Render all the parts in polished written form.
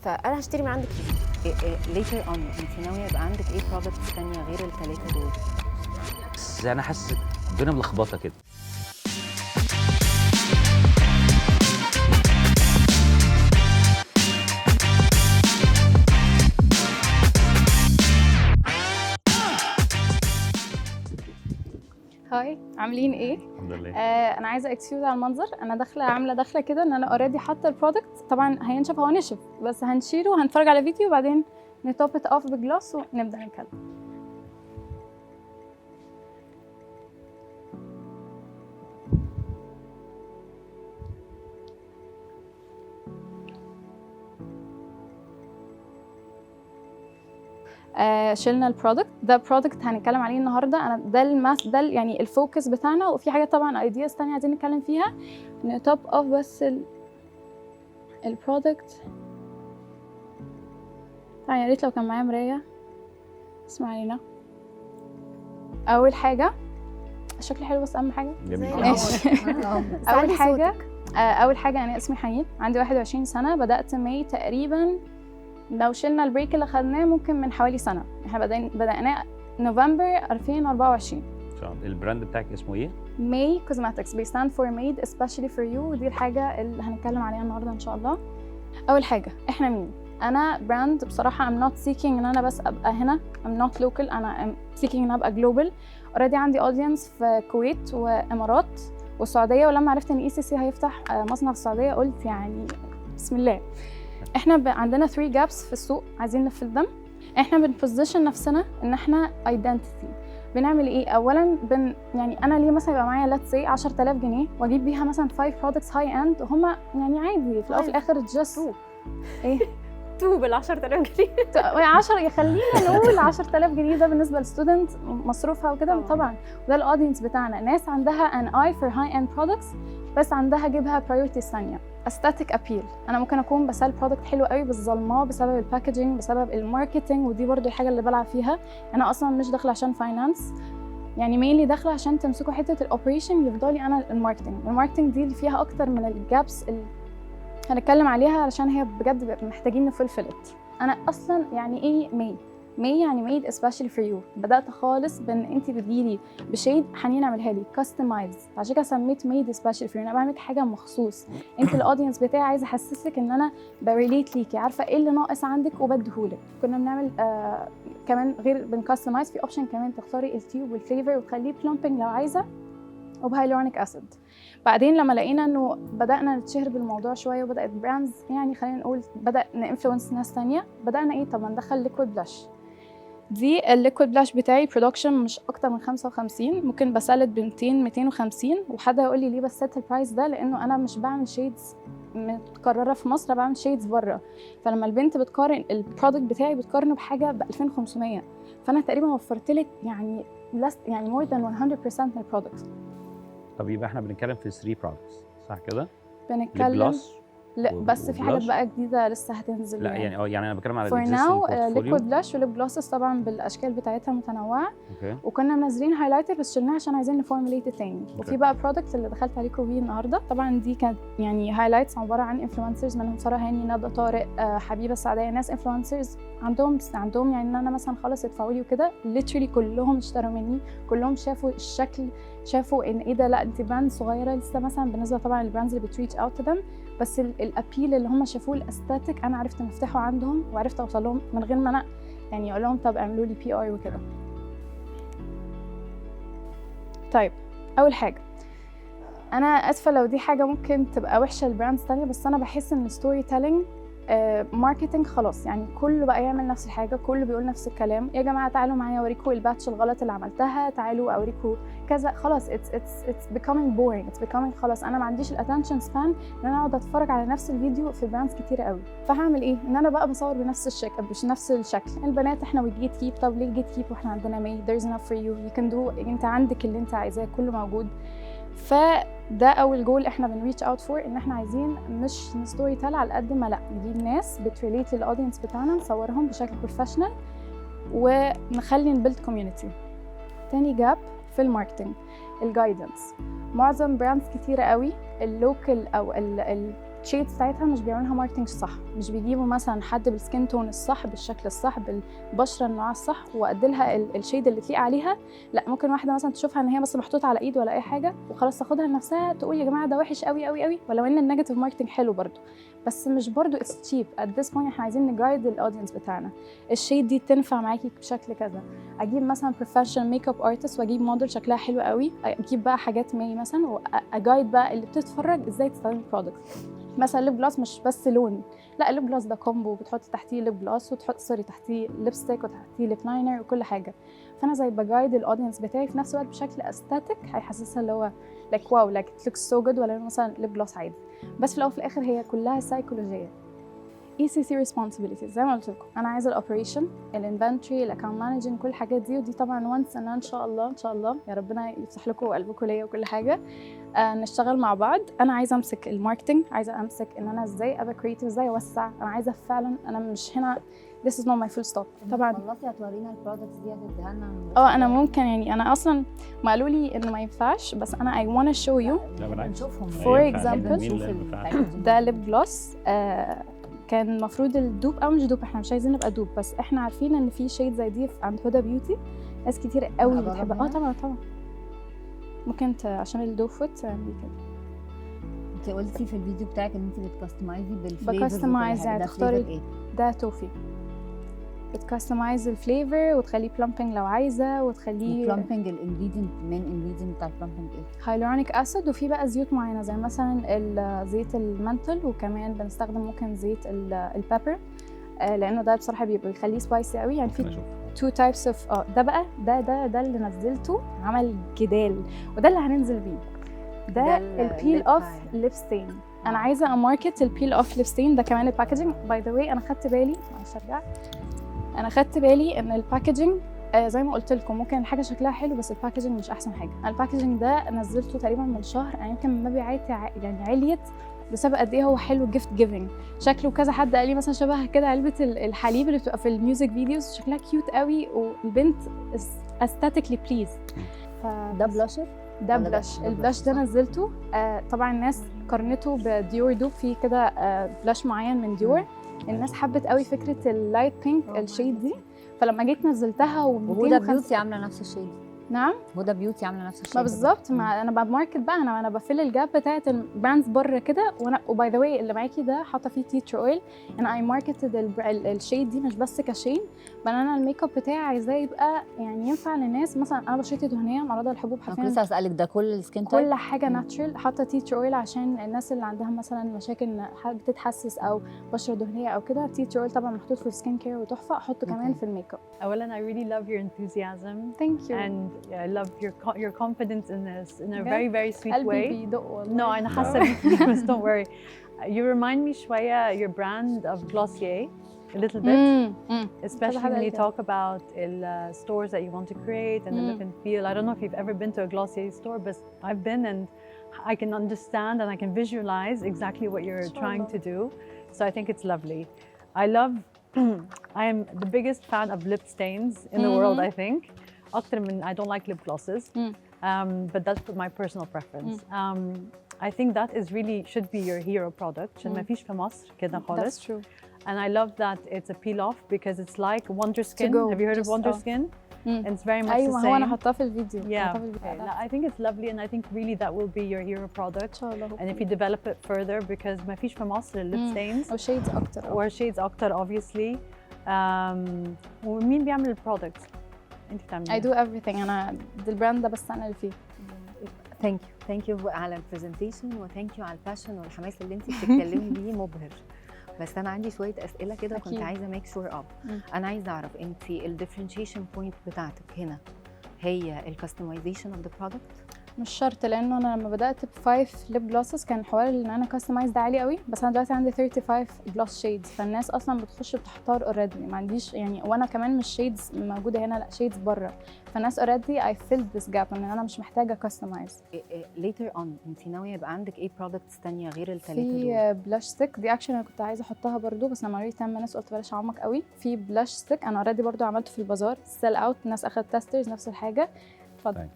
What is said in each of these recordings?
فانا هشتري من عندك later on انت ناويه يبقى عندك ايه برودكتس ثانيه غير الثلاثه دول؟ بس انا حاسس الدنيا ملخبطه كده. هاي، عاملين ايه؟ الحمد لله. انا عايزه اكسكيوز على المنظر. انا عامله داخله كده ان انا اوريدي حاطه البرودكت. طبعا هينشف، هو نشف بس هنشيله وهنتفرج على فيديو وبعدين نتوب ات اوف بجلاس ونبدا نتكلم. شلنا البرودكت ده. برودكت هنتكلم عليه النهارده. انا ده يعني الفوكس بتاعنا، وفي حاجات طبعا ايدياز ثانيه عايزين نتكلم فيها. نتوب اوف بس البرودكت. طبعا يا ريت لو كان معايا مرايه. اسمع علينا. اول حاجه الشكل حلو بس اهم حاجه جميل. ماشي. اول حاجه انا اسمي حنين، عندي 21 سنه. بدات ماي تقريبا، لو شلنا البريك اللي خدناه ممكن من حوالي سنه. احنا بدأناه نوفمبر 2024. البراند بتاعك اسمه ايه؟ ماي كوزماتكس. بيستاند فور ميد especially for you. ودي الحاجه اللي هنتكلم عليها النهارده ان شاء الله. اول حاجه، احنا مين؟ انا براند بصراحه I'm not seeking ان انا بس ابقى هنا. I'm not local. انا I'm seeking ان ابقى global. already عندي audience في الكويت وامارات والسعوديه. ولما عرفت ان ECC هيفتح مصنع في السعوديه قلت يعني بسم الله. احنا عندنا 3 gaps في السوق عايزين نفل them. احنا بنبوزيشن نفسنا ان احنا identity. بنعمل ايه؟ اولا يعني انا ليه مثلا يبقى معايا let's say 10,000 جنيه واجيب بيها مثلا 5 products high end وهم يعني عادي في الاول وفي الاخر just ايه تو بال10,000 جنيه 10. يخلينا نقول 10,000 جنيه ده بالنسبه للستودنت مصروفها وكده طبعا. وده الاودينس بتاعنا، ناس عندها an eye for high end products بس عندها جيبها priorities ثانيه. aesthetic appeal. انا ممكن اكون بسال برودكت حلو قوي بس ظلماه بسبب الباكجينج بسبب الماركتنج، ودي برضو الحاجه اللي بلعب فيها. انا اصلا مش داخله عشان فاينانس، يعني مينلي داخله عشان تمسكوا حته الاوبريشن يفضلي انا الماركتنج دي اللي فيها اكتر من الجابس اللي هنتكلم عليها علشان هي بجد محتاجين نفلفلت. انا اصلا يعني ايه ماي يعني ميد especially for you. بدات خالص بان انت بتجيلي بشيد حنين اعملها لي كاستمايز، عشان كده سميت ميد especially for you. انا بعمل حاجه مخصوص. انت الاودينس بتاعي عايزه احسسك ان انا بريليت ليكي، عارفه ايه اللي ناقص عندك وبديهولك. كنا بنعمل كمان غير بنكاستمايز في اوبشن كمان تختاري التيوب والفليفر وتخليه بلومبينج لو عايزه وبهايلورونيك اسيد. بعدين لما لقينا انه بدأنا نتشهر بالموضوع شويه وبدأت براندز يعني خلينا نقول بدأ نانفلونس ناس ثانيه، بدأنا ايه؟ طب ندخل ليكويد بلاش. دي الليكويد بلاش بتاعي برودكشن مش اكتر من 55، ممكن بسلت ب 250. وحد يقول لي ليه بس سيت البرايس ده؟ لانه انا مش بعمل شيدز متكرره في مصر، بعمل شيدز بره. فلما البنت بتقارن البرودكت بتاعي بتقارنه بحاجه ب 2500، فانا تقريبا وفرت لك يعني more than 100% من البرودكت. طب يبقى احنا بنتكلم في 3 برودكتس صح كده؟ بنتكلم لا بس في حاجات بقى جديده لسه هتنزل. لا يعني انا بتكلم على فور ناو ليكويد بلاش وليب جلوسز طبعا بالاشكال بتاعتها متنوعه. اوكي. وكنا منزلين هايلايتر بس شلناه عشان عايزين نفورمulate تاني. وفي بقى برودكت اللي دخلت عليكم بيه النهارده. طبعا دي كانت يعني هايلايتس عباره عن انفلونسرز منهم ساره هاني، ندى طارق، حبيبه السعديه. ناس انفلونسرز عندهم يعني ان انا مثلا خلاص ادفعوا لي وكده. ليترلي كلهم اشتروا مني، كلهم شافوا الشكل، شافوا ان ايه ده، لا انت براند صغيره لسه مثلا بالنسبه طبعا للبراندز اللي بتريتش اوت تو ذم، بس الابيل اللي هم شافوه الاستاتيك انا عرفت مفتاحه عندهم وعرفت اوصل لهم من غير ما انا يعني اقول لهم طب اعملوا لي PR وكده. طيب اول حاجه، انا اسفه لو دي حاجه ممكن تبقى وحشه لبراندز ثانيه، بس انا بحس ان الستوري تيلينج ماركتنج خلاص يعني كله بقى يعمل نفس الحاجه، كله بيقول نفس الكلام. يا جماعه تعالوا معايا اوريكم الباتش الغلط اللي عملتها، تعالوا اوريكم كذا. خلاص it's becoming boring. it's becoming خلاص انا ما عنديش الاتنشن سبان ان انا اقعد اتفرج على نفس الفيديو في براندز كتير قوي. فهعمل ايه؟ ان انا بقى بصور بنفس الشكل مش نفس الشكل. البنات احنا وجيت كيب، طب ليه جيت كيب واحنا عندنا ماي؟ there's enough for you, you can do. انت عندك اللي انت عايزاه كله موجود. فده اول جول احنا بنريتش اوت فور، ان احنا عايزين مش نستوري تيل على قد ما لا نجيب ناس بتريليت للاودينس بتاعنا، نصورهم بشكل بروفيشنال ونخلي نبيلد كوميونتي. تاني جاب في الماركتنج الجايدنس. معظم براندز كتيره قوي اللوكال او الشيدز بتاعتها مش بيعملوا لها ماركتنج صح، مش بيجيبوا مثلا حد بالسكين تون الصح بالشكل الصح بالبشره النوع الصح وادي لها الشيد اللي تليق عليها. لا، ممكن واحده مثلا تشوفها ان هي بس محطوطه على ايد ولا اي حاجه وخلاص تاخدها لنفسها تقول يا جماعه ده وحش قوي قوي قوي، ولو ان النيجاتيف ماركتنج حلو برضو، بس مش برضو اتس تشيب ات ذس بوينت. احنا عايزين نجايد الاودينس بتاعنا، الشيد دي تنفع معاكي بشكل كذا. اجيب مثلا بروفيشنال ميك اب ارتست واجيب موديل شكلها حلو قوي، اجيب بقى حاجات مي مثلا واجايد بقى اللي بتتفرج ازاي تستخدم البرودكت. مثلا الليب جلاس مش بس لون، لا الليب جلاس ده كومبو، بتحطي تحتيه ليب جلاس وتحط تحتيه ليبستيك وتحتيه ليب لاينر وكل حاجه. فانا زي بجايد الاودينس بتاعي في نفس الوقت بشكل استاتيك هيحسسها اللي هو لايك واو لايك ات لوكس سو جود، ولا مثلا ليب جلاس عادي. بس في الاول وفي الاخر هي كلها سايكولوجيه. ECC responsibilities زي ما قلت لكم، انا عايزه الاوبريشن، الانفنتوري، الاكونت مانجنج، كل الحاجات دي. ودي طبعا وانس ان شاء الله ان شاء الله يا ربنا يفتح لكم قلبكم ليا وكل حاجه نشتغل مع بعض. انا عايزه امسك الماركتنج، عايزه امسك ان انا ازاي ابقى كريتيف، ازاي اوسع. انا عايزه فعلا، انا مش هنا this is not my full stop. طبعا خلصي هتورينا البرودكتس دي هتديها لنا. انا ممكن يعني انا اصلا ما قالوا لي انه ما ينفعش، بس انا I wanna show you. لا بالعكس، نشوفهم For example، نشوف ده ليب جلوس كان المفروض الدوب او مش دوب، احنا مش عايزين نبقى دوب، بس احنا عارفين ان في شيد زي دي عند هدى بيوتي ناس كتير قوي بتحبها. طبعا ممكن عشان الدو فوت تعملي كده. انت قلتي في الفيديو بتاعك ان انت بتكستمايزي بالفليفرز، بكستمايز يعني تختاري ده توفي، بتكستمايز الفليفر وتخليه بلامبنج لو عايزه، وتخليه البلامبنج الانجريدينت مين انجريدينت بتاع البلامبنج ايه؟ هايلورونيك اسيد. وفي بقى زيوت معينه زي مثلا زيت المنتل، وكمان بنستخدم ممكن زيت البيبر لانه ده بصراحه بيبقى بيخليه سبايسي قوي. يعني في تو تايبس اوف ده بقى ده اللي نزلته عمل جدال، وده اللي هننزل بيه. ده البيل اوف ليب ستين. انا عايزه اماركت البيل اوف ليب ستين ده كمان. الباكجينج باي ذا واي انا خدت بالي، معلش ارجع، انا خدت بالي ان الباكجينج زي ما قلت لكم ممكن الحاجه شكلها حلو بس الباكجينج مش احسن حاجه. انا الباكجينج ده نزلته تقريبا من شهر، يعني يمكن مبيعاتي يعني عليت بسبب قد ايه هو حلو جيفت جيفنج. شكله كذا حد قال لي مثلا شبه كده علبه الحليب اللي بتبقى في الميوزك فيديوز، شكلها كيوت قوي والبنت استاتيكلي بليز. ده بلاشر، ده بلاش. البلاش ده نزلته طبعا الناس قارنته بديور دوب في كده بلاش معين من ديور. الناس حبت قوي فكره اللايت بينك الشيد دي، فلما جيت نزلتها وهدى بيوتي عامله نفس الشيد. نعم، هدى بيوتي عامله نفس الشيء. ما بالظبط، ما انا بماركت بقى، انا بفل الجاب بتاعت البراندز بره كده. وانا وباي ذا واي اللي معاكي ده حاطه فيه تيتر اويل، انا اي ماركتد الشيد دي مش بس كشين، بل انا الميك اب بتاعي عايزاه يبقى يعني ينفع للناس. مثلا انا بشرتي دهنيه معرضه للحبوب حرفيا. انا لسه هسالك ده كل السكين تايب، كل حاجه ناتشرال. حاطه تيتر اويل عشان الناس اللي عندها مثلا مشاكل بتتحسس او بشره دهنيه او كده. تيتر اويل طبعا محطوط في السكين كير وتحفه، احطه كمان في الميك اب. أولاً I really love your enthusiasm. Thank you. And I love your confidence in this in a very sweet قلبي way. بيدق والله. No, أنا حاسة بيكي بس don't worry. You remind me شوية your brand of Glossier a little bit. Especially when you talk about the stores that you want to create and the look and feel. I don't know if you've ever been to a Glossier store, but I've been and I can understand and I can visualize exactly what you're trying to do. So I think it's lovely. I am the biggest fan of lip stains in the world, I think. أكتر من I don't like lip glosses, but that's my personal preference. I think that is really should be your hero product. عشان ما فيش في مصر كده خالص. That's true. And I love that it's a peel off because it's like Wonder Skin. Have you heard of Wonder Skin? And it's very much the same. أيوة، هو أنا حطاه في الفيديو. Yeah. I think it's lovely and I think really that will be your hero product. إن شاء الله. And if you develop it further because ما فيش في مصر lip stains. أو shades أكتر. Or shades أكتر obviously. ومين بيعمل البرودكت؟ أنت بتعملي. I do everything. أنا البراند ده بس أنا اللي فيه. ثانك يو على البرزنتيشن وثانك يو على الباشن والحماس اللي انت بتتكلمي بيه مبهر. بس انا عندي شويه اسئله كده كنت عايزه ميك شور اب. انا عايزه اعرف انت الديفرنشيشن بوينت بتاعتك هنا هي الكاستمايزيشن اوف ذا برودكت؟ مش شرط، لانه انا لما بدات ب5 ليب جلوسز كان حوار ان انا كاستمايز ده عالي قوي، بس انا دلوقتي عندي 35 جلوس شيدز، فالناس اصلا بتخش بتحتار اوريدي. ما عنديش يعني، وانا كمان مش شيدز موجوده هنا، لا شيدز بره، فالناس اوريدي اي فيلد ذس جاب ان انا مش محتاجه كاستمايز. ليتر اون انت ناويه يبقى عندك ايه برودكتس ثانيه غير الثلاثه دول؟ في بلاش ستيك دي اكشن انا كنت عايزه احطها برده، بس لما قريت 10 minutes قلت بلاش اعمق قوي. في بلاش ستيك انا اوريدي برده عملته في البازار، سيل اوت، الناس اخذت تيسترز نفس الحاجه. اتفضل. طيب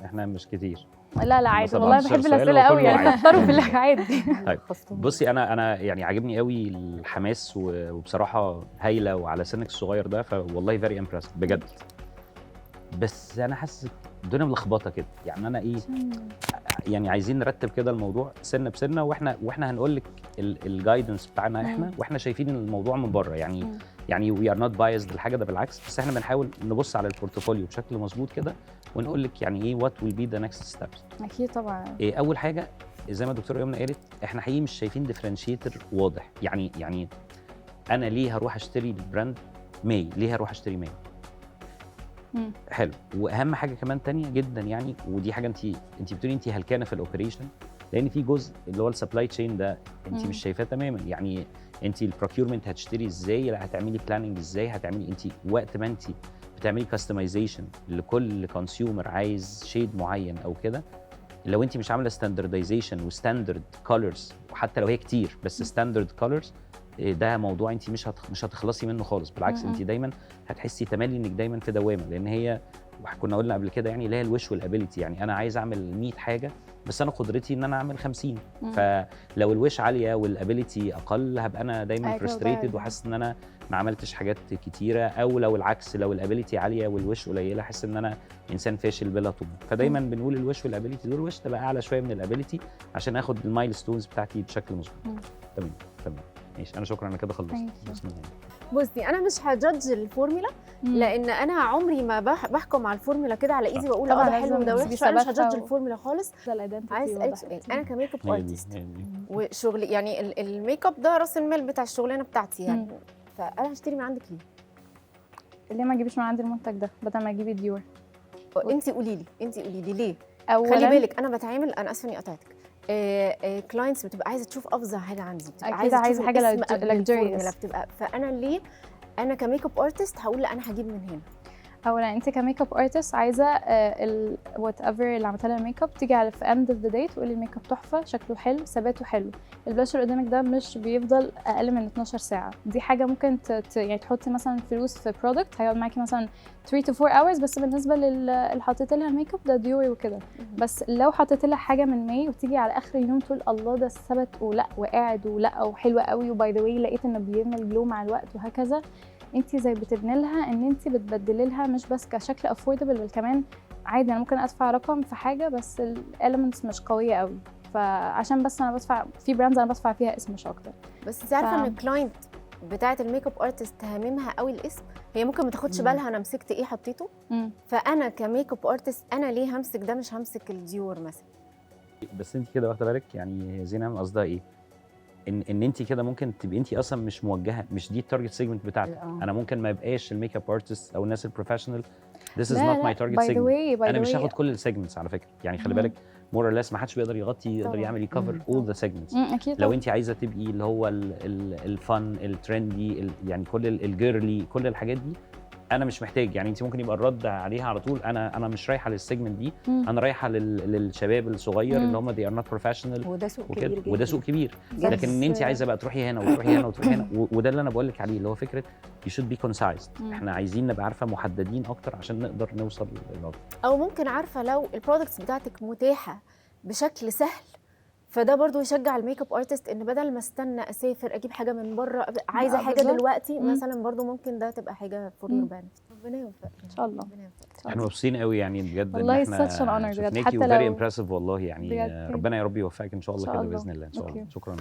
احنا مش كتير لا عادي ما والله صدقتش بحب السؤال، الاسئله هو قوي كله يعني عادي. كتروا في العادي. طيب بصي انا يعني عاجبني قوي الحماس وبصراحه هايله وعلى سنك الصغير ده، فوالله فيري امبرسد بجد. بس انا حاسس الدنيا ملخبطه كده، يعني انا ايه، يعني عايزين نرتب كده الموضوع سنه بسنه، واحنا هنقول لك الجايدنس بتاعنا احنا، واحنا شايفين الموضوع من بره يعني. يعني وي ار نوت بايزد الحاجه ده بالعكس، بس احنا بنحاول نبص على البورتفوليو بشكل مظبوط كده ونقول لك يعني ايه وات ويل بي ذا نكست ستيبس. اكيد طبعا. إيه اول حاجه زي ما الدكتوره يمنى قالت، احنا حقيقي مش شايفين ديفرنشيتر واضح. يعني انا ليه هروح اشتري البراند ماي؟ ليه هروح اشتري ماي؟ حلو. واهم حاجه كمان تانية جدا يعني، ودي حاجه انت بتقولي انت هلكانه في الاوبريشن، لان في جزء اللي هو السبلاي تشين ده انت مش شايفاه تماما. يعني انت البروكيورمنت هتشتري ازاي، لا هتعملي بلاننج ازاي، هتعملي انت وقت ما انت بتعملي كاستمايزيشن لكل كونسيومر عايز شيد معين او كده، لو انت مش عامله ستاندردايزيشن وستاندرد كولرز، وحتى لو هي كتير بس ستاندرد كولرز، ده موضوع انت مش هتخلصي منه خالص. بالعكس انت دايما هتحسي تملي انك دايما في دوامه، لان هي كنا قلنا قبل كده يعني اللي هي الوش والابيليتي. يعني انا عايز اعمل 100 حاجه بس انا قدرتي ان انا اعمل 50. فلو الوش عاليه والابيليتي اقل هبقى انا دايما فرستريتد وحاسس ان انا ما عملتش حاجات كتيره، او لو العكس، لو الابيليتي عاليه والوش قليله احس ان انا انسان فاشل بلا طب. فدايما بنقول الوش والابيليتي دول، الوش تبقى اعلى شويه من الابيليتي عشان اخد المايلستونز بتاعتي بشكل مظبوط. تمام ماشي. انا شكرا، انا كده خلصت. بسم الله. بصي انا مش هجادج الفورمولا، لان انا عمري ما بحكم على الفورمولا كده على ايدي واقول ده حلو وده وحش. انا مش هجادج الفورمولا خالص. عايز اسالك سؤال، انا كميك اب ارتست وشغلي يعني الميك اب ده راس المال بتاع الشغلانه بتاعتي يعني، فانا هشتري من عندك ليه ما اجيبش من عندي المنتج ده بدل ما اجيب ديور؟ انت قولي لي ليه. أولاً خلي بالك انا بتعامل، انا اسفه اني قطعتك، كلاينتس بتبقى عايزه تشوف افظع حاجه عندي، بتبقى عايزه تشوف حاجه luxurious بتبقى. فانا ليه انا كميك اب ارتست هقول لا انا هجيب من هنا؟ اولا انت كميك اب ارتست عايزه وات ايفر اللي عملت لها الميك اب تيجي على في اند اوف ذا داي تقولي الميك اب تحفه، شكله حلو، ثباته حلو. البلاش اللي قدامك ده مش بيفضل اقل من 12 ساعه. دي حاجه ممكن يعني تحطي مثلا فلوس في برودكت هيقعد معاكي مثلا 3 to 4 hours، بس بالنسبه اللي حطيت لها الميك اب ده ديوري وكده. بس لو حطيت لها حاجه من ماي وتيجي على اخر اليوم تقول الله ده ثبت ولا وقاعد ولا وحلوه قوي، وباي ذا واي لقيت انه بيعمل جلو مع الوقت وهكذا، انت زي بتبني لها ان انت بتبدلي لها مش بس كشكل افوردبل، بل كمان عادي انا ممكن ادفع رقم في حاجه بس الاليمنتس مش قويه قوي، فعشان بس انا بدفع في براندز انا بدفع فيها اسم مش اكتر. بس انت عارفه ان الكلاينت بتاعه الميك اب ارتست هاممها قوي الاسم، هي ممكن ما تاخدش بالها انا مسكت ايه حطيته. فانا كميك اب ارتست انا ليه همسك ده مش همسك الديور مثلا؟ بس انت كده واخده بالك يعني زينه قصدها ايه؟ ان انت كده ممكن تبقي انت اصلا مش موجهه، مش دي التارجت سيجمنت بتاعتك. انا ممكن ما ابقاش الميك اب ارتست او الناس البروفيشنال، this is not my target segment. انا مش هاخد كل السيجمنتس على فكره، يعني خلي بالك مور اور ليس ما حدش بيقدر يغطي، يقدر يعمل يكفر اول ذا سيجمنتس. لو انت عايزه تبقي اللي هو الفن الترندي يعني كل الجيرلي كل الحاجات دي، انا مش محتاج. يعني انت ممكن يبقى الرد عليها على طول انا مش رايحه للسيجمنت دي، انا رايحه للشباب الصغير اللي هم they are not professional، وده سوق كبير جدا، وده سوق كبير. لكن ان انت عايزه بقى تروحي هنا وتروحي هنا وتروحي هنا، وده اللي انا بقول لك عليه اللي هو فكره you should be concise. احنا عايزين نبقى عارفه محددين اكتر عشان نقدر نوصل للنقطه. او ممكن عارفه لو البرودكتس بتاعتك متاحه بشكل سهل، فده برضو يشجع الميك اب ارتست ان بدل ما استنى اسافر اجيب حاجه من بره، عايزه حاجه دلوقتي مثلا، برضو ممكن ده تبقى حاجه فور يور بنفيت. ربنا يوفقك ان شاء الله. احنا مبسوطين قوي يعني بجد والله ان احنا شفناكي حتى وفيري لو امبرسيف والله يعني بجد. ربنا يا رب يوفقك ان شاء الله كده باذن الله ان شاء الله. شكرا.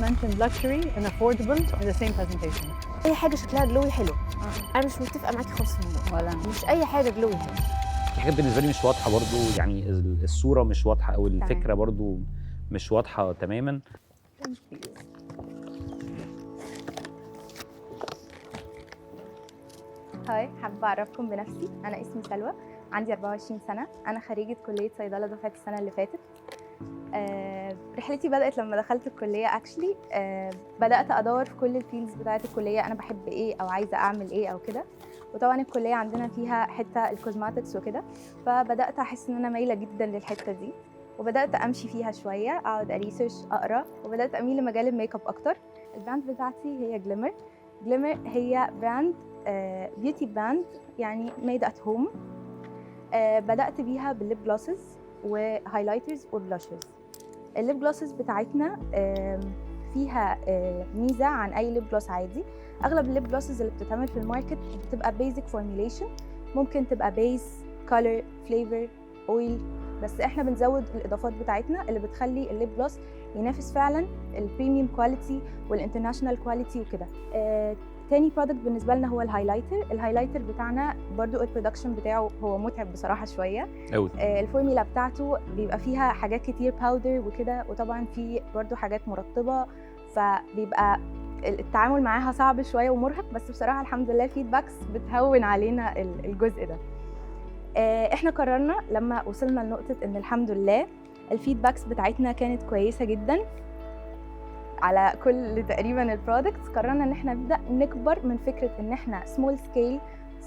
mentioned luxury and affordable in the same presentation. اي حاجه شكلها جلوي حلو. انا مش متفقه معاكي خالص في الموضوع، ولا مش اي حاجه جلوي حلو. في حاجات بالنسبه لي مش واضحه برضو، يعني الصوره مش واضحه او الفكره برضو مش واضحه تماما. هاي، حابة أعرفكم بنفسي. أنا اسمي سلوى، عندي 24 سنة. أنا خريجة كلية صيدلة دفعة السنة اللي فاتت. رحلتي بدأت لما دخلت الكلية اكشلي. بدأت ادور في كل الفيلدز بتاعت الكلية، انا بحب ايه او عايزة اعمل ايه او كده. وطبعا الكلية عندنا فيها حتة الكوزماتكس وكده، فبدأت احس ان انا مايلة جدا للحتة دي، وبدأت امشي فيها شوية، اقعد اريسيرش اقرا، وبدأت اميل لمجال الميك اب اكتر. البراند بتاعتي هي جليمر. جليمر هي براند بيوتي براند، يعني ميد ات هوم. بدأت بيها بالليب جلاسز وهايلايترز وبلاشرز. الليب جلاسز بتاعتنا فيها ميزه عن اي ليب جلاس عادي. اغلب الليب جلاسز اللي بتتعمل في الماركت بتبقى بيزك فورميليشن، ممكن تبقى بيس، كولر، فليفر، اويل، بس احنا بنزود الاضافات بتاعتنا اللي بتخلي الليب جلاس ينافس فعلا البريميوم كواليتي والانترناشونال كواليتي وكده. تاني برودكت بالنسبه لنا هو الهايلايتر. الهايلايتر بتاعنا برضو البرودكشن بتاعه هو متعب بصراحه شويه قوي. الفورميلا بتاعته بيبقى فيها حاجات كتير باودر وكده، وطبعا في برضو حاجات مرطبه، فبيبقى التعامل معاها صعب شويه ومرهق، بس بصراحه الحمد لله فيدباكس بتهون علينا الجزء ده. احنا قررنا لما وصلنا لنقطه ان الحمد لله الفيدباكس بتاعتنا كانت كويسه جدا على كل تقريبا البرودكتس، قررنا ان احنا نبدا نكبر من فكره ان احنا سمول سكيل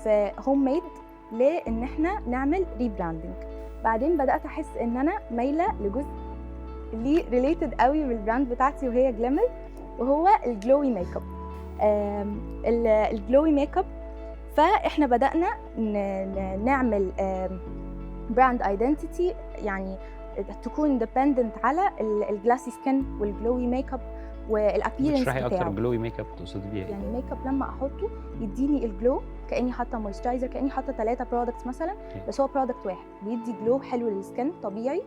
في هوم ميد لان احنا نعمل ريبراندنج. بعدين بدات احس ان انا مايله لجزء اللي ريليتد قوي بالبراند بتاعتي وهي جليمر، وهو الجلوي ميك اب. الجلوي ميك اب، فاحنا بدانا نعمل براند ايدنتيتي، يعني تكون ديبندنت على الجلاسي سكين والجلوي ميك اب والابييرنس بتاعه. اشرحي اكتر جلوي ميك اب تقصدي بيه ايه؟ يعني ميك اب لما احطه يديني الجلو كاني حاطه مويسترايزر، كاني حاطه 3 برودكتس مثلا، بس هو برودكت واحد بيدي جلو حلو للسكين طبيعي،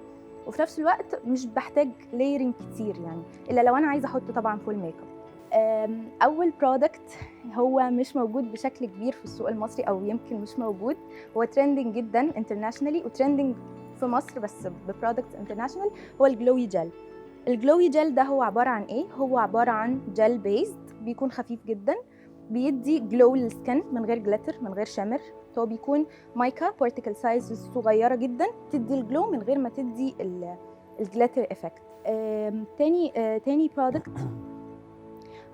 وفي نفس الوقت مش بحتاج لايرنج كتير، يعني الا لو انا عايزه احط طبعا فول ميك اب. اول برودكت هو مش موجود بشكل كبير في السوق المصري، او يمكن مش موجود، هو ترندنج جدا انترناشونالي وترندنج في مصر بس ببرودكت انترناشونال، هو الجلوي جل. الجلوي جل ده هو عباره عن ايه؟ هو عباره عن جل بيزد، بيكون خفيف جدا، بيدي جلو للسكن من غير جليتر من غير شمر. هو بيكون مايكا بارتيكل سايز صغيره جدا تدي الجلو من غير ما تدي الجليتر افكت. تاني برودكت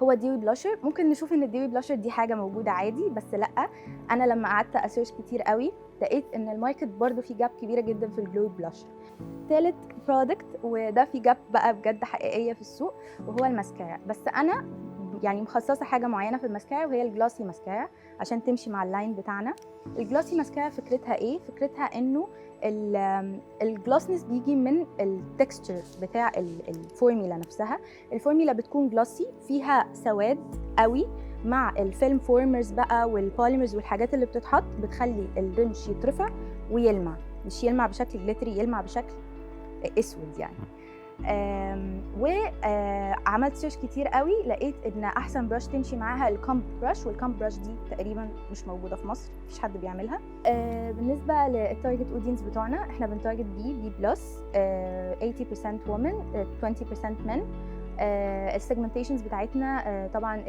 هو ديوي بلاشر. ممكن نشوف ان الديوي بلاشر دي حاجه موجوده عادي، بس لا، انا لما قعدت اسيرش كتير قوي لقيت ان الماركت برضو في جاب كبيره جدا في الجلوي بلاشر. ثالث برودكت، وده في جاب بقى بجد حقيقيه في السوق، وهو الماسكارا. بس انا يعني مخصصه حاجه معينه في الماسكارا، وهي الجلاسي ماسكارا عشان تمشي مع اللاين بتاعنا. الجلاسي ماسكارا فكرتها ايه؟ فكرتها انه الجلاسنس بيجي من التكستشر بتاع الفورميلا نفسها. الفورميلا بتكون جلاسي فيها سواد قوي، مع الفيلم فورمرز بقى والبوليمرز والحاجات اللي بتتحط بتخلي الرمش يترفع ويلمع، مش يلمع بشكل جليتري، يلمع بشكل اسود يعني. وعملت سيرش كتير قوي، لقيت ان احسن براش تمشي معاها الكامب براش، والكامب براش دي تقريبا مش موجوده في مصر، مفيش حد بيعملها. بالنسبه للتارجت اودينس بتوعنا، احنا بنتارجت بي بلس، 80% women 20% men. السيجمنتيشنز بتاعتنا طبعا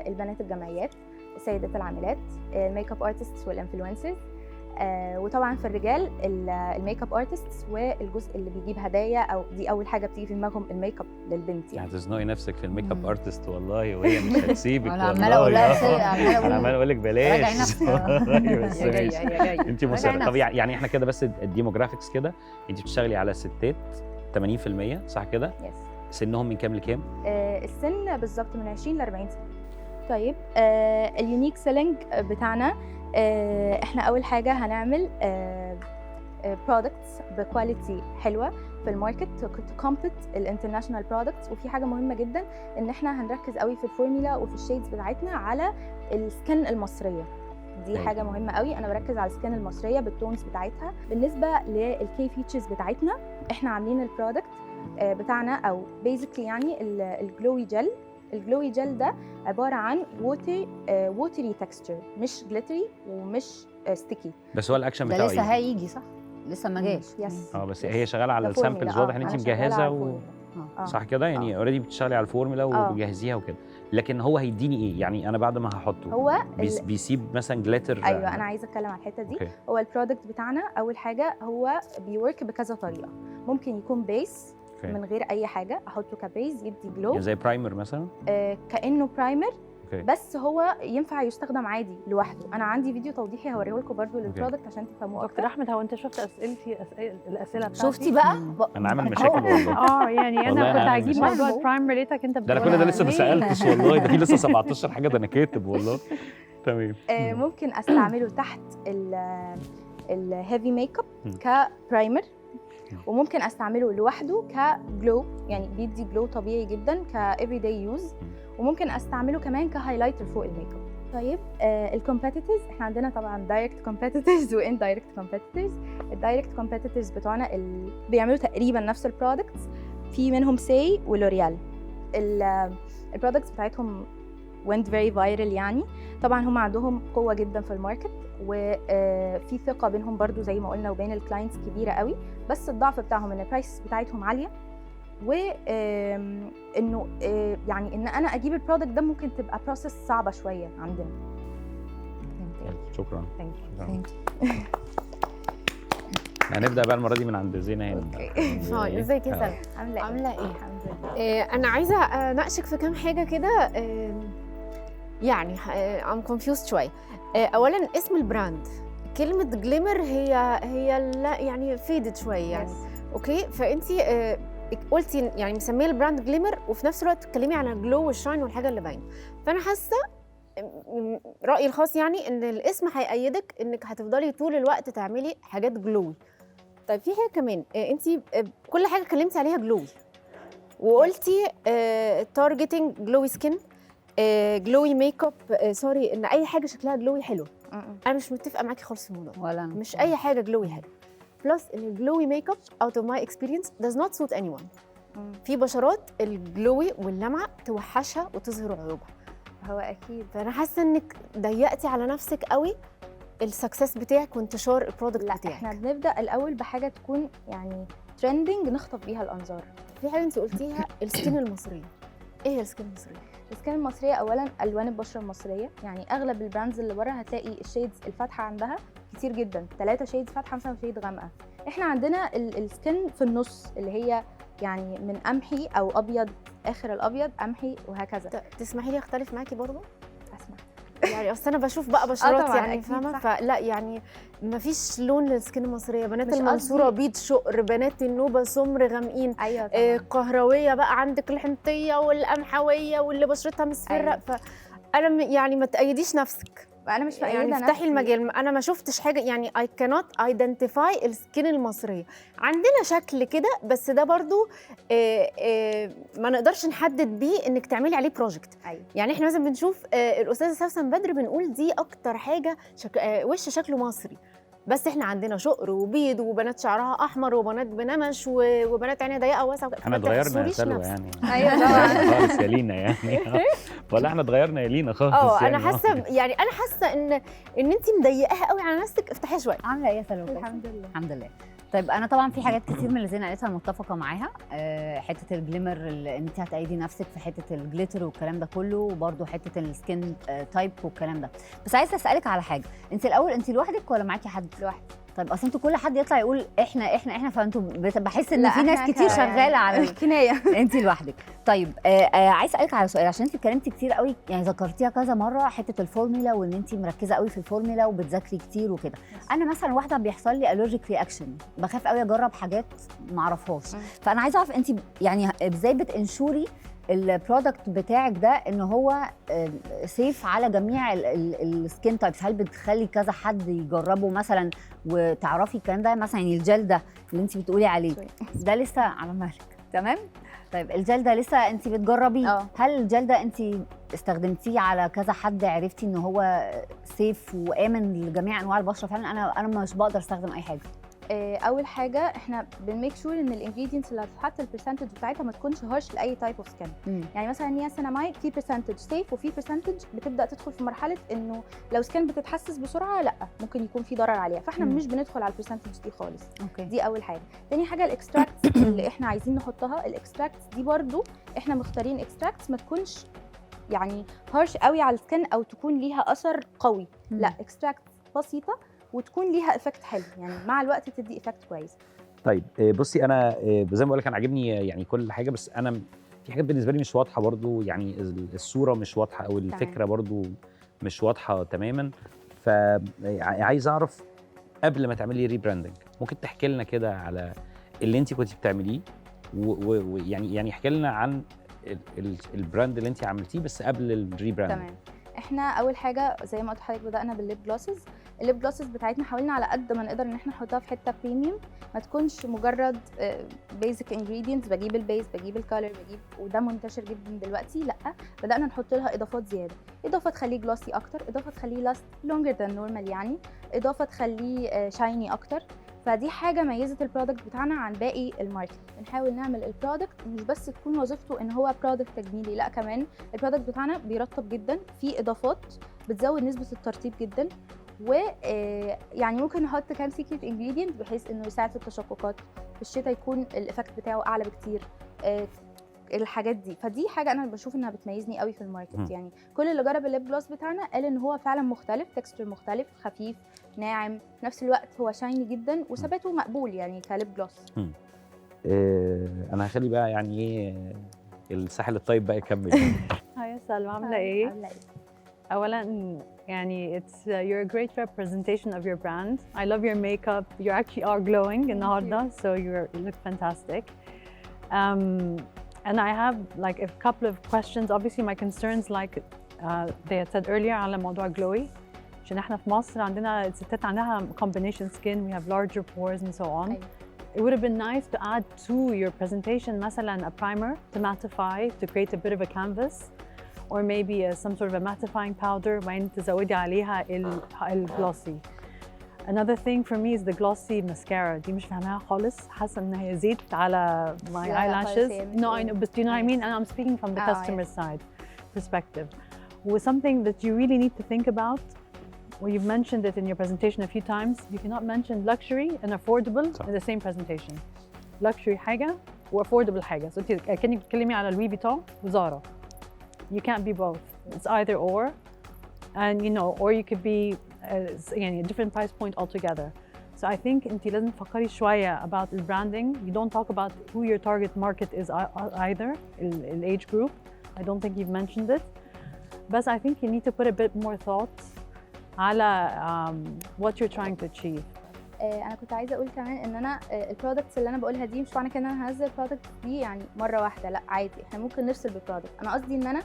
البنات الجامعيات، السيدات العاملات، الميك اب ارتستس والانفلونسرز، وطبعا في الرجال الميك اب ارتستس، والجزء اللي بيجيب هدايا، او دي اول حاجه بتيجي في دماغهم الميك اب للبنت. يعني هتزنقي نفسك في الميك اب ارتست والله، وهي مش هتسيبك. انا عماله اقول لها انا عمال اقول لك بلاش. راجعي نفسك. يا جايه انت مصره. طب يعني احنا كده بس الديموغرافيكس كده، انت بتشتغلي على ستات 80% صح كده؟ يس. سنهم من كام لكام؟ السن بالظبط من 20 ل 40 سنه. طيب اليونيك سيلينج بتاعنا، احنا اول حاجه هنعمل برودكتس بكواليتي حلوه في الماركت تكومبت الانترناشونال برودكتس. وفي حاجه مهمه جدا ان احنا هنركز قوي في الفورميلا وفي الشيدز بتاعتنا على السكن المصريه، دي حاجه مهمه قوي. انا بركز على السكن المصريه بالتونز بتاعتها. بالنسبه للكي فيتشرز بتاعتنا، احنا عاملين البرودكت بتاعنا او بيزيكلي يعني الجلوي جل. الجلوي جل ده عباره عن ووتري تكستشر، مش جليتري ومش ستيكي. بس هو الاكشن بتاعه لسه هيجي صح؟ لسه ما جاش. يس. بس هي شغاله على السامبلز، واضح ان انت مجهزه صح كده، يعني اوريدي بتشتغلي على الفورمولا وبتجهزيها وكده. لكن هو هيديني ايه يعني انا بعد ما هحطه؟ هو بيسيب مثلا جليتر؟ ايوه انا عايزه اتكلم عن الحته دي. هو البرودكت بتاعنا اول حاجه هو بيورك بكذا طريقه. ممكن يكون بيس من غير اي حاجه، احطه كبيز يدي جلو يعني زي برايمر مثلا. كانه برايمر. أوكي. بس هو ينفع يستخدم عادي لوحده. انا عندي فيديو توضيحي هوريه لكم برضو للبرودكت عشان تفهموه اكتر. دكتور احمد، هو انت شفت اسئلتي الاسئله بتاعتي؟ شفتي بقى انا عامل مشاكل والله. يعني انا كنت هجيب موضوع البرايمر لقيتك انت ده انا كل ده لسه ما سالتش والله، ده في لسه 17 حاجه ده انا كاتب والله. تمام. ممكن استعمله تحت الهيفي ميك اب كبرايمر، وممكن استعمله لوحده كجلو، يعني بيدي جلو طبيعي جدا كافري داي يوز، وممكن استعمله كمان كهايلايتر فوق الميك اب. طيب الكومبيتيتورز، احنا عندنا طبعا دايركت كومبيتيتورز وان دايركت كومبيتيتورز. الدايركت كومبيتيتورز بتوعنا بيعملوا تقريبا نفس البرودكتس، في منهم ساي ولوريال. البرودكتس بتاعتهم went very viral يعني. طبعا هم عندهم قوه جدا في الماركت، وفي ثقه بينهم برضو زي ما قلنا وبين الكلاينتس كبيره قوي، بس الضعف بتاعهم ان البرايس بتاعتهم عاليه، وانه يعني ان انا اجيب البرودكت ده ممكن تبقى بروسيس صعبه شويه عندنا. شكرا. ثانك هنبدا بقى المره دي من عند زينه هنا. ازيك يا سلمى؟ عامله ايه؟ الحمد لله. انا عايزه اناقشك في كام حاجه كده، يعني I'm confused شويه. اولا اسم البراند، كلمه جليمر هي لا يعني فيدت شويه يعني. اوكي، فانتي قلتي يعني مسميه البراند جليمر، وفي نفس الوقت بتتكلمي عن الجلو والشاين والحاجه اللي باينه. فانا حاسه رايي الخاص يعني ان الاسم هيأيدك انك هتفضلي طول الوقت تعملي حاجات جلوي. طيب في حاجه كمان، انتي كل حاجه اتكلمتي عليها جلوي، وقلتي تارجتنج جلوي سكين، جلوي ميك اب، سوري، ان اي حاجه شكلها جلوي حلو. انا مش متفقه معاكي خالص في الموضوع، ولا أنا. مش اي حاجه جلوي حلو. بلس ان الجلوي ميك اب out of my experience does not suit anyone. في بشرات الجلوي واللمعه توحشها وتظهر عيوبها. هو اكيد. فانا حاسه انك ضيقتي على نفسك قوي السكسس بتاعك وانتشار البرودكت بتاعك. احنا بنبدا الاول بحاجه تكون يعني ترندنج نخطف بيها الانظار. في حاجه انت قلتيها، السكين المصريه. ايه هي السكين المصريه؟ السكين المصريه اولا الوان البشره المصريه، يعني اغلب البراندز اللي بره هتلاقي الشيدز الفاتحه عندها كتير جدا، 3 شيدز فاتحه مثلا وشيد غامقه. احنا عندنا السكين في النص اللي هي يعني من قمحي او ابيض، اخر الابيض قمحي وهكذا. تسمحي لي اختلف معاكي برضو؟ اسمع يعني اصل انا بشوف بقى بشرات يعني فاهمه، فلا يعني ما فيش لون للسكين المصريه. بنات المنصوره بيض شقر، بنات النوبه سمر غامقين. ايوه قهرويه بقى عندك الحنطيه والقمحويه واللي بشرتها مصفره. فانا يعني ما تأيديش نفسك، انا مش مأيده يعني افتحي المجال. انا ما شفتش حاجه يعني I cannot identify السكين المصريه. عندنا شكل كده، بس ده برضو ما نقدرش نحدد بيه انك تعملي عليه بروجكت. يعني احنا مثلا بنشوف الاستاذه سوسن بدر بنقول دي اكتر حاجه وش شكله مصري، بس احنا عندنا شقر وبيض وبنات شعرها احمر وبنات بنمش وبنات عينيها ضيقه وواسعه. احنا اتغيرنا يا سلوى يعني. ايوه طبعا خالص يا لينا يعني. ولا احنا اتغيرنا يا لينا خالص. انا حاسه يعني انا حاسه ان انت مضيقاها قوي على نفسك. افتحيها شويه. عامله ايه يا سلوى؟ الحمد لله. الحمد لله. طيب انا طبعا في حاجات كتير من اللي زينه قالتها متفقه معاها، حته الجليمر اللي انت هتأيدي نفسك في حته الجليتر والكلام ده كله، وبرده حته السكين تايب والكلام ده. بس عايزه اسالك على حاجه، انت الاول انت لوحدك ولا معاكي حد؟ لوحدي. طيب اصل انتوا كل حد يطلع يقول احنا فانتوا بحس ان في ناس كتير شغاله على الكنايه. انت لوحدك. طيب عايز اسالك على سؤال، عشان انت اتكلمتي كتير قوي يعني ذكرتيها كذا مره، حته الفورمولا وان انت مركزه قوي في الفورمولا وبتذاكري كتير وكده. انا مثلا واحده بيحصل لي الرجيك رياكشن، بخاف قوي اجرب حاجات ما اعرفهاش. فانا عايزه اعرف انت يعني ازاي بتنشوري البرودكت بتاعك ده ان هو سيف على جميع السكين تايبس؟ هل بتخلي كذا حد يجربه مثلا وتعرفي الكلام ده؟ مثلا يعني الجل ده اللي انت بتقولي عليه ده لسه على مهلك، تمام؟ طيب الجل ده لسه انت بتجربيه، هل الجل ده انت استخدمتيه على كذا حد عرفتي ان هو سيف وامن لجميع انواع البشره؟ فعلا انا مش بقدر استخدم اي حاجه. اول حاجه احنا بنميك شور ان الانجريدينتس اللي هتتحط البرسنتج بتاعتها ما تكونش هارش لاي تايب اوف سكين. يعني مثلا نياسيناميد في برسنتج سيف وفي برسنتج بتبدا تدخل في مرحله انه لو سكين بتتحسس بسرعه لا ممكن يكون في ضرر عليها، فاحنا مش بندخل على البرسنتج دي خالص. دي اول حاجه. تاني حاجه الاكستراكتس اللي احنا عايزين نحطها، الاكستراكتس دي برضو احنا مختارين اكستراكتس ما تكونش يعني هارش قوي على السكين او تكون ليها اثر قوي. لا اكستراكتس بسيطه وتكون ليها افكت حلو، يعني مع الوقت تدي افكت كويس. طيب بصي انا زي ما بقول لك انا عاجبني يعني كل حاجه، بس انا في حاجات بالنسبه لي مش واضحه برضو، يعني الصوره مش واضحه او الفكره برضو مش واضحه تماما. فعايز اعرف قبل ما تعملي ريبراندنج ممكن تحكي لنا كده على اللي انت كنتي بتعمليه، ويعني احكي لنا عن البراند اللي انت عملتيه بس قبل الريبراندنج. تمام. احنا اول حاجه زي ما قلت لحضرتك بدانا بالليب جلوسز. الليب جلوسز بتاعتنا حاولنا على قد ما نقدر ان احنا نحطها في حته بريميوم، ما تكونش مجرد بيزك انجريدينتس، بجيب البيس بجيب الكالر بجيب، وده منتشر جدا دلوقتي. لا، بدانا نحط لها اضافات زياده، اضافه تخليه جلوسي اكتر، اضافه تخليه لاست لونجر ذان نورمال، يعني اضافه تخليه شايني اكتر. فدي حاجه ميزت البرودكت بتاعنا عن باقي الماركت. بنحاول نعمل البرودكت مش بس تكون وظيفته ان هو برودكت تجميلي، لا كمان البرودكت بتاعنا بيرطب جدا، في اضافات بتزود نسبه الترطيب جدا، ويعني ممكن نحط كام سيكريت انجريدينت بحيث انه يساعد في التشققات، في الشتاء يكون الايفكت بتاعه اعلى بكتير. الحاجات دي، فدي حاجه انا بشوف انها بتميزني قوي في الماركت. يعني كل اللي جرب الليب جلوس بتاعنا قال ان هو فعلا مختلف، تكستشر مختلف، خفيف ناعم، في نفس الوقت هو شايني جدا وثباته مقبول يعني كليب جلوس. انا هخلي بقى يعني ايه الساحل الطيب بقى يكمل. هاي يا سلمى، عامله ايه؟ اولا يعني you're a great representation of your brand. I love your makeup. You actually are glowing النهارده, so you look fantastic. And I have like a couple of questions. Obviously my concerns like they had said earlier على موضوع glowy. عشان احنا في مصر عندنا الستات عندها combination skin, we have larger pores and so on. It would have been nice to add to your presentation مثلا a primer to mattify, to create a bit of a canvas, or maybe some sort of a mattifying powder وبعدين تزودي عليها الجلوسي. Another thing for me is the glossy mascara. دي مش فاهماها خالص، حاسه ان هي زيت على my eyelashes. No, I know, but do you know what I mean? And I'm speaking from the customer side perspective. Was something that you really need to think about. Well, you've mentioned it in your presentation a few times. You cannot mention luxury and affordable in the same presentation. Luxury حاجة و affordable حاجة. So كأنك بتتكلمي على Louis Vuitton وزارا. You can't be both. It's either or, and you know, or you could be يعني a different price point altogether. So I think أنتِ لازم تفكري شوية about the branding. You don't talk about who your target market is either, the age group. I don't think you've mentioned it. But I think you need to put a bit more thought على what you're trying to achieve. انا كنت عايزه اقول كمان ان انا البرودكتس اللي انا بقولها دي مش معنى كده ان انا هنزل البرودكت دي يعني مره واحده، لا عادي احنا ممكن نفصل بالبرودكت. انا قصدي ان انا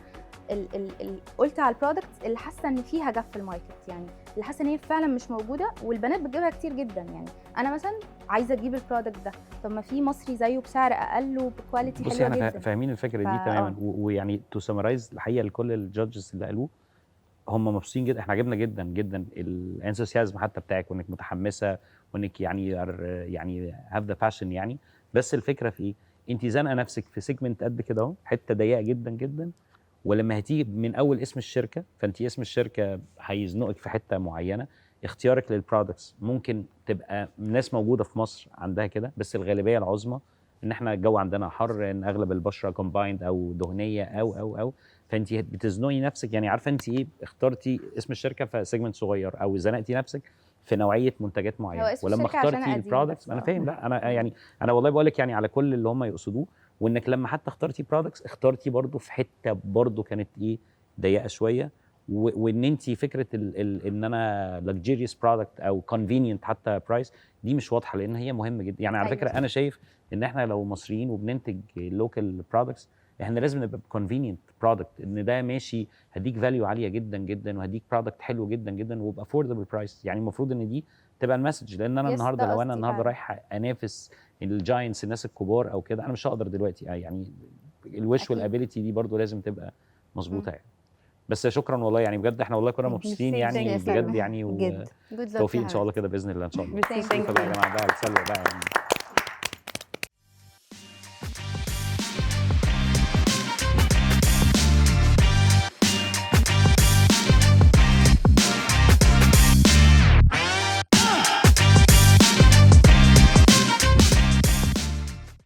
قلت على البرودكتس اللي حاسه ان فيها جاب في الماركت، يعني اللي حاسه ان هي فعلا مش موجوده والبنات بتجيبها كتير جدا. يعني انا مثلا عايزه اجيب البرودكت ده، طب ما في مصري زيه بسعر اقل وبكواليتي حلوه جدا. بصي احنا فاهمين الفكره دي تماما، ويعني تو سمرايز الحقيقه لكل الجادجز اللي قالوه هم مبسوطين جدا. احنا عجبنا جدا جدا الانثوسيازم حتى بتاعك، وانك متحمسه وانك يعني هاف ذا باشن يعني. بس الفكره في ايه؟ انت زانقه نفسك في سيجمنت قد كده اهو، حته ضيقه جدا جدا، ولما هتيجي من اول اسم الشركه، فانت اسم الشركه هيزنقك في حته معينه. اختيارك للبرودكتس ممكن تبقى ناس موجوده في مصر عندها كده، بس الغالبيه العظمى ان احنا الجو عندنا حر، ان اغلب البشره كومبايند او دهنيه او فانت بتزنقي نفسك. يعني عارفه انت ايه، اخترتي اسم الشركه في سيجمنت صغير، او زنقتي نفسك في نوعيه منتجات معينه. ولما اخترتي البرودكتس، انا فاهم، لا انا يعني انا والله بقول لك يعني على كل اللي هم يقصدوه، وانك لما حتى اخترتي برودكتس اخترتي برضو في حته برضو كانت ايه ضيقه شويه، وان انت فكره ان انا luxurious برودكت او convenient حتى برايس دي مش واضحه، لان هي مهمه جدا. يعني على فكره انا شايف ان احنا لو مصريين وبننتج لوكال برودكتس احنا لازم نبقى كونفينينت برودكت، ان ده ماشي هديك فاليو عاليه جدا جدا وهديك برودكت حلو جدا جدا وبافوردبل برايس. يعني المفروض ان دي تبقى المسج، لان انا النهارده لو انا النهارده رايح انافس الجاينتس الناس الكبار او كده انا مش هقدر دلوقتي. يعني الوش والابيليتي دي برضو لازم تبقى مظبوطه يعني. بس شكرا والله، يعني بجد احنا والله كنا مبسوطين يعني بجد يعني، وتوفيق ان شاء الله كده باذن الله ان شاء الله. يا جماعه بقى السلوى بقى يعني.